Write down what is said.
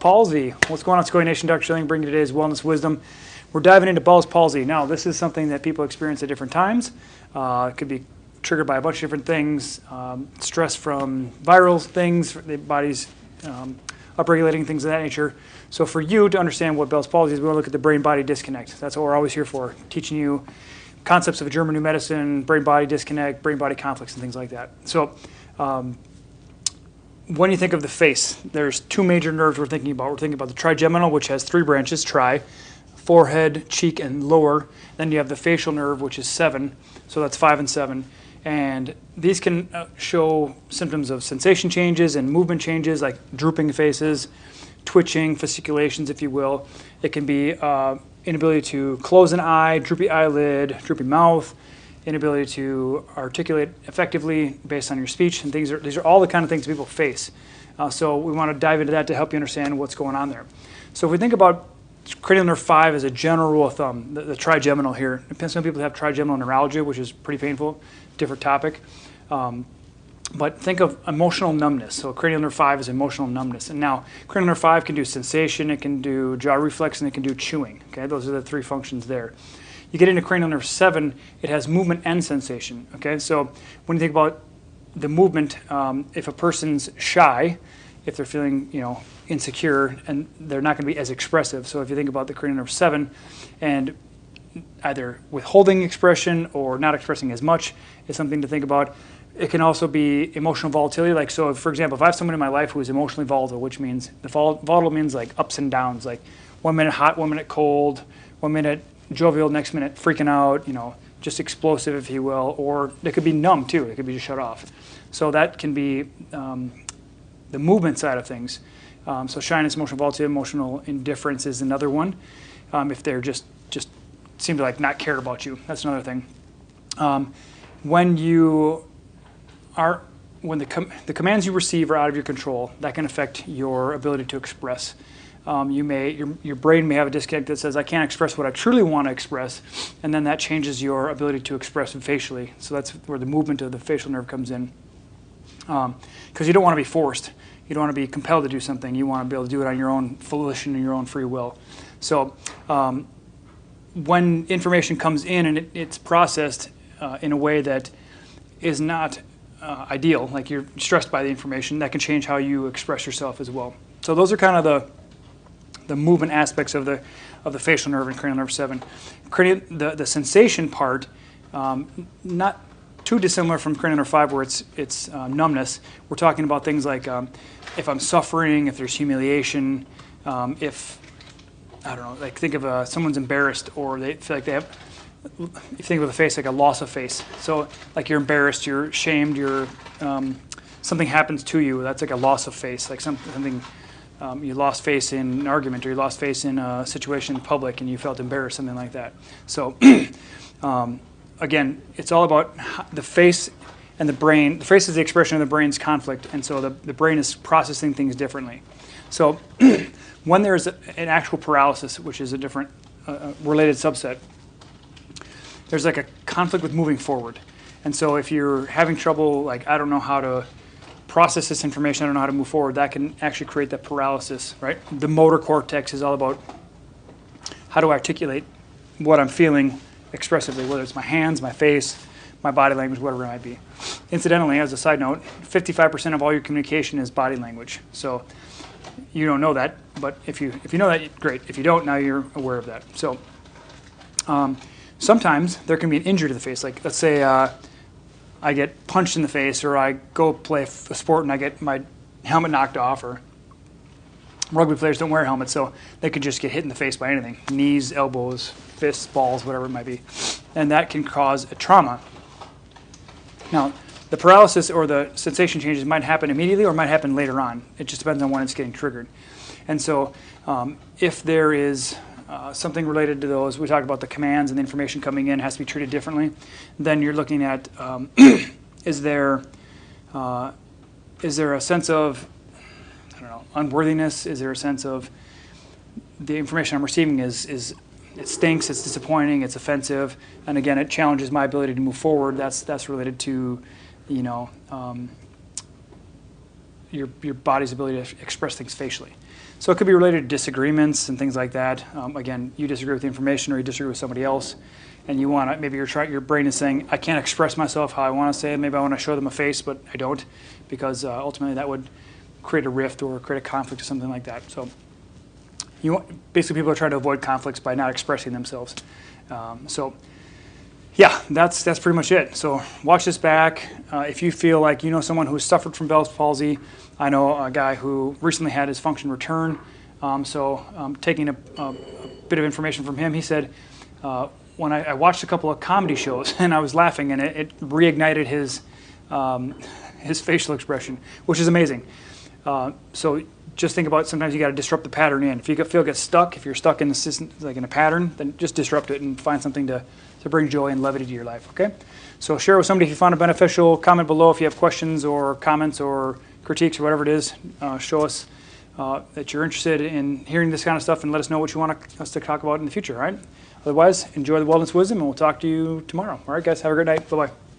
Palsy. What's going on, Secoya Nation? Dr. Schilling bringing today's wellness wisdom. We're diving into Bell's palsy. Now, this is something that people experience at different times. It could be triggered by a bunch of different things, stress from viral things, the body's upregulating, things of that nature. So for you to understand what Bell's palsy is, we want to look at the brain-body disconnect. That's what we're always here for, teaching you concepts of German new medicine, brain-body disconnect, brain-body conflicts, and things like that. So when you think of the face, there's two major nerves we're thinking about. We're thinking about the trigeminal, which has 3 branches, forehead, cheek, and lower. Then you have the facial nerve, which is 7, so that's 5 and 7. And these can show symptoms of sensation changes and movement changes, like drooping faces, twitching, fasciculations, if you will. It can be inability to close an eye, droopy eyelid, droopy mouth, inability to articulate effectively based on your speech, and these are all the kind of things people face. So we want to dive into that to help you understand what's going on there. So if we think about cranial nerve 5 as a general rule of thumb, the trigeminal here. Some people have trigeminal neuralgia, which is pretty painful, different topic. But think of emotional numbness. So cranial nerve 5 is emotional numbness. And now cranial nerve 5 can do sensation, it can do jaw reflex, and it can do chewing. Okay, those are the 3 functions there. You get into cranial nerve 7, it has movement and sensation. Okay, so when you think about the movement, if a person's shy, if they're feeling, insecure, and they're not going to be as expressive. So if you think about the cranial nerve 7, and either withholding expression or not expressing as much is something to think about. It can also be emotional volatility. Like, so for example, if I have someone in my life who is emotionally volatile, which means volatile means like ups and downs, like 1 minute hot, 1 minute cold, 1 minute jovial, next minute freaking out, just explosive, if you will, or it could be numb too. It could be just shut off. So that can be the movement side of things. So shyness, emotional volatility, emotional indifference is another one. If they're just seem to not care about you, that's another thing. When the commands you receive are out of your control, that can affect your ability to express. Your brain may have a disconnect that says, I can't express what I truly want to express, and then that changes your ability to express facially. So that's where the movement of the facial nerve comes in. Because you don't want to be forced. You don't want to be compelled to do something. You want to be able to do it on your own volition and your own free will. So when information comes in and it's processed in a way that is not ideal, like you're stressed by the information, that can change how you express yourself as well. So those are kind of the movement aspects of the facial nerve and cranial nerve 7. The sensation part, not too dissimilar from cranial nerve 5, where it's numbness. We're talking about things like if I'm suffering, if there's humiliation, if I don't know, like think of someone's embarrassed, or they feel like they have. If you think of the face like a loss of face, so like you're embarrassed, you're shamed, something happens to you. That's like a loss of face, like something you lost face in an argument, or you lost face in a situation in public, and you felt embarrassed, something like that. So again, it's all about the face and the brain. The face is the expression of the brain's conflict, and so the brain is processing things differently. So when there's an actual paralysis, which is a different related subset, there's like a conflict with moving forward. And so if you're having trouble, like I don't know how to process this information, I don't know how to move forward, that can actually create that paralysis, right? The motor cortex is all about how to articulate what I'm feeling expressively, whether it's my hands, my face, my body language, whatever it might be. Incidentally, as a side note, 55% of all your communication is body language. So you don't know that, but if you know that, great. If you don't, now you're aware of that. So sometimes there can be an injury to the face. Like let's say I get punched in the face, or I go play a sport and I get my helmet knocked off, or rugby players don't wear helmets, so they could just get hit in the face by anything. Knees, elbows, fists, balls, whatever it might be. And that can cause a trauma. Now, the paralysis or the sensation changes might happen immediately or might happen later on. It just depends on when it's getting triggered. And so if there is something related to those, we talk about the commands and the information coming in has to be treated differently, then you're looking at is there a sense of, I don't know, unworthiness? Is there a sense of the information I'm receiving is it stinks, it's disappointing, it's offensive, and again, it challenges my ability to move forward. That's related to, your body's ability to express things facially. So it could be related to disagreements and things like that. Again, you disagree with the information or you disagree with somebody else, and you want to, maybe your brain is saying, I can't express myself how I want to say it. Maybe I want to show them a face, but I don't, because ultimately that would create a rift or create a conflict or something like that. So basically people are trying to avoid conflicts by not expressing themselves. So yeah, that's pretty much it. So watch this back. If you feel like you know someone who's suffered from Bell's palsy, I know a guy who recently had his function returned. Taking a bit of information from him, he said, when I watched a couple of comedy shows and I was laughing, and it reignited his facial expression, which is amazing. So just think about, sometimes you got to disrupt the pattern in. If you get stuck, if you're stuck in the system, like in a pattern, then just disrupt it and find something to bring joy and levity to your life, okay? So share it with somebody if you found it beneficial. Comment below if you have questions or comments or critiques or whatever it is. Show us that you're interested in hearing this kind of stuff, and let us know what you want us to talk about in the future, all right? Otherwise, enjoy the wellness wisdom, and we'll talk to you tomorrow. All right, guys, have a great night. Bye-bye.